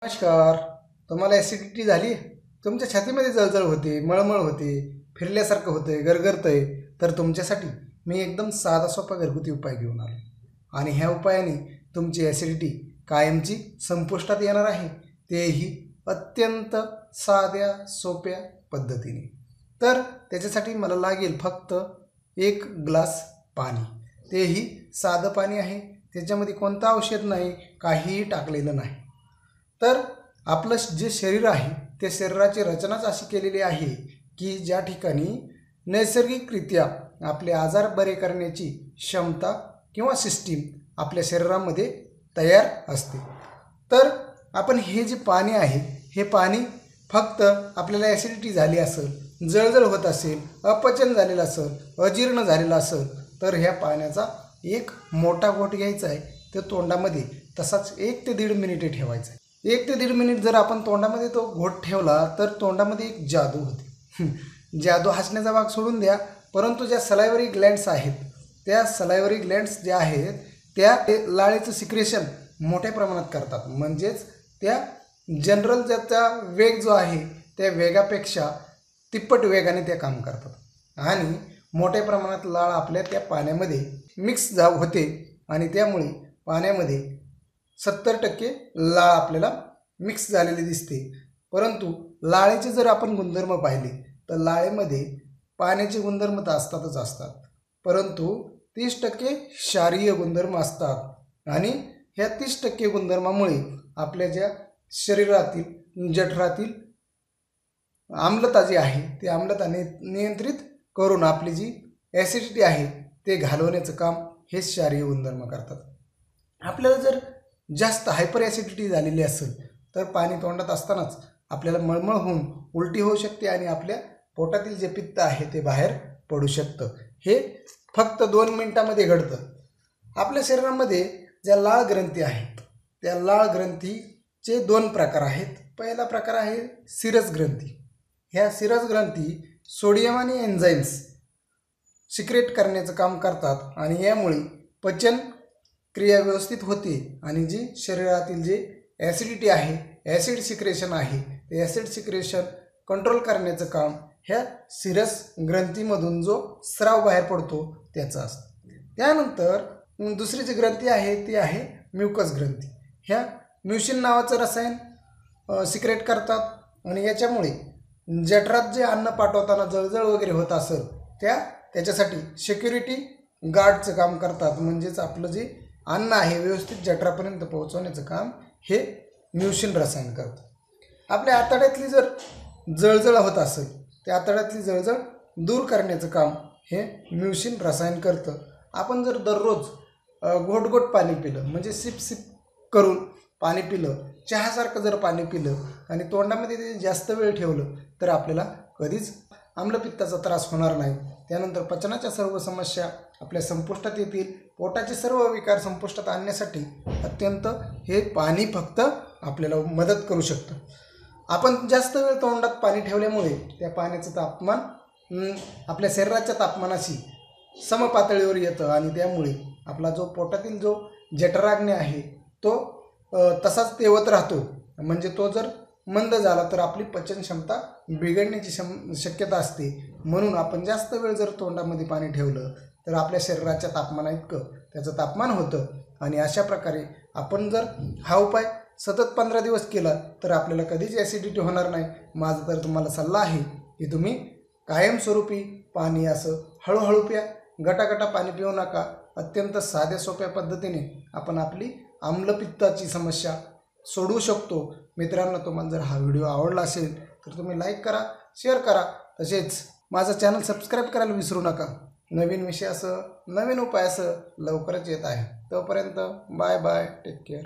नमस्कार. तुम्हाला ॲसिडिटी झाली, तुमच्या छातीमध्ये जळजळ होते, मळमळ होते, फिरल्यासारखं होतंय, गरगरतंय, तर तुमच्यासाठी मी एकदम साधा सोपा घरगुती उपाय घेऊन आलो आणि ह्या उपायाने तुमची ॲसिडिटी कायमची संपुष्टात येणार आहे, तेही अत्यंत साध्या सोप्या पद्धतीने. तर त्याच्यासाठी मला लागेल फक्त 1 ग्लास पाणी, तेही साधं पाणी आहे, त्याच्यामध्ये कोणतं औषध नाही, काहीही टाकलेलं नाही. तर आपलं जे शरीर आहे त्या शरीराची रचनाच अशी केलेली आहे की ज्या ठिकाणी नैसर्गिकरित्या आपले आजार बरे करण्याची क्षमता किंवा सिस्टीम आपल्या शरीरामध्ये तयार असते. तर आपण हे जे पाणी आहे हे पाणी फक्त आपल्याला ॲसिडिटी झाली असेल, जळजळ होत असेल, अपचन झालेलं असेल, अजीर्ण झालेलं असेल तर ह्या पाण्याचा एक मोठा घोट घ्यायचा आहे, ते तोंडामध्ये तसाच 1 ते 1.5 मिनिटे ठेवायचा आहे. 1 ते 1.5 मिनिट जर आपण तोंडामध्ये तो घोट ठेवला तर तोंडामध्ये एक जादू होते. जादू हसण्याचा भाग सोडून द्या, परंतु ज्या सलायवरी ग्लँड्स आहेत त्या सलायवरी ग्लँड्स ज्या आहेत त्या लाळेचं सिक्रेशन मोठ्या प्रमाणात करतात. म्हणजेच त्या जनरल ज्याचा वेग जो आहे त्या वेगापेक्षा तिप्पट वेगाने ते काम करतात आणि मोठ्या प्रमाणात लाळ आपल्या त्या पाण्यामध्ये मिक्स होते आणि त्यामुळे पाण्यामध्ये 70% लाळ आपल्याला मिक्स झालेली दिसते. परंतु लाळेचे जर आपण गुणधर्म पाहिले तर लाळेमध्ये पाण्याचे गुणधर्म तर असतातच असतात, परंतु 30% क्षारीय गुणधर्म असतात आणि ह्या 30% गुणधर्मामुळे आपल्या ज्या शरीरातील जठरातील आम्लता जी आहे ती आम्लता नियंत्रित करून आपली जी ॲसिडिटी आहे ते घालवण्याचं काम हे क्षारीय गुणधर्म करतात. आपल्याला जर जास्त हायपर ॲसिडिटी झालेली असेल तर पाणी तोंडात असतानाच आपल्याला मळमळ होऊन उलटी होऊ शकते आणि आपल्या पोटातील जे पित्त आहे ते बाहेर पडू शकतं. हे फक्त 2 मिनिटामध्ये घडतं. आपल्या शरीरामध्ये ज्या लाळ ग्रंथी आहेत त्या लाळ ग्रंथीचे 2 प्रकार आहेत. पहिला प्रकार आहे सिरस ग्रंथी. ह्या सिरस ग्रंथी सोडियम आणि एन्झाईम्स सिक्रेट करण्याचं काम करतात आणि यामुळे पचन क्रिया व्यवस्थित होते आणि जी शरीरातील जे ॲसिडिटी आहे, ॲसिड सिक्रेशन आहे, ते ॲसिड सिक्रेशन कंट्रोल करण्याचं काम ह्या सिरस ग्रंथीमधून जो स्राव बाहेर पडतो त्याचं असतं. त्यानंतर दुसरी जी ग्रंथी आहे ती आहे म्युकस ग्रंथी. ह्या म्युसिन नावाचं रसायन सिक्रेट करतात आणि याच्यामुळे जठरात जे अन्न पाठवताना जळजळ वगैरे होत असेल त्याच्यासाठी सिक्युरिटी गार्डचं काम करतात. म्हणजेच आपलं जे अन्न आहे व्यवस्थित जठरापर्यंत पोहोचवण्याचं काम हे म्युसिन रसायन करतं. आपल्या आतड्यातली जर जळजळ होत असेल त्या आतड्यातली जळजळ दूर करण्याचं काम हे म्युसिन रसायन करतं. आपण जर दररोज घोट पाणी पिलं, म्हणजे सिप करून पाणी पिलं, चहासारखं जर पाणी पिलं आणि तोंडामध्ये ते जास्त वेळ ठेवलं तर आपल्याला कधीच आम्लपित्ताचा त्रास होणार नाही. त्यानंतर पचनाच्या सर्व समस्या आपल्या संपुष्टात येतील. पोटाचे सर्व विकार संपुष्टात आणण्यासाठी अत्यंत हे पाणी फक्त आपल्याला मदत करू शकतं. आपण जास्त वेळ तोंडात पाणी ठेवल्यामुळे त्या पाण्याचं तापमान आपल्या शरीराच्या तापमानाशी समपातळीवर येतं आणि त्यामुळे आपला जो पोटातील जो जठराग्नी आहे तो तसाच तेवत राहतो. म्हणजे तो जर मंद झाला तर आपली पचन क्षमता बिघडण्याची शक्यता असते. म्हणून आपण जास्त वेळ जर तोंडामध्ये पाणी ठेवलं तर आपल्या शरीराच्या तापमानाइतकं त्याचं तापमान होतं आणि अशा प्रकारे आपण जर हा उपाय सतत 15 दिवस केला तर आपल्याला कधीच ॲसिडिटी होणार नाही. माझा तर तुम्हाला सल्ला आहे की तुम्ही कायमस्वरूपी पाणी असं हळूहळू प्या, गटागटा पाणी पिऊ नका. अत्यंत साध्या सोप्या पद्धतीने आपण आपली आम्लपित्ताची समस्या सोडवू शकतो. मित्रांनो, तुम्हाला जर हा व्हिडिओ आवडला असेल तर तुम्ही लाईक करा, शेअर करा, तसेच माझं चॅनल सबस्क्राईब करायला विसरू नका. नवीन विषयासह नवीन उपायासह लवकरच येत आहे. तोपर्यंत बाय बाय, टेक केअर.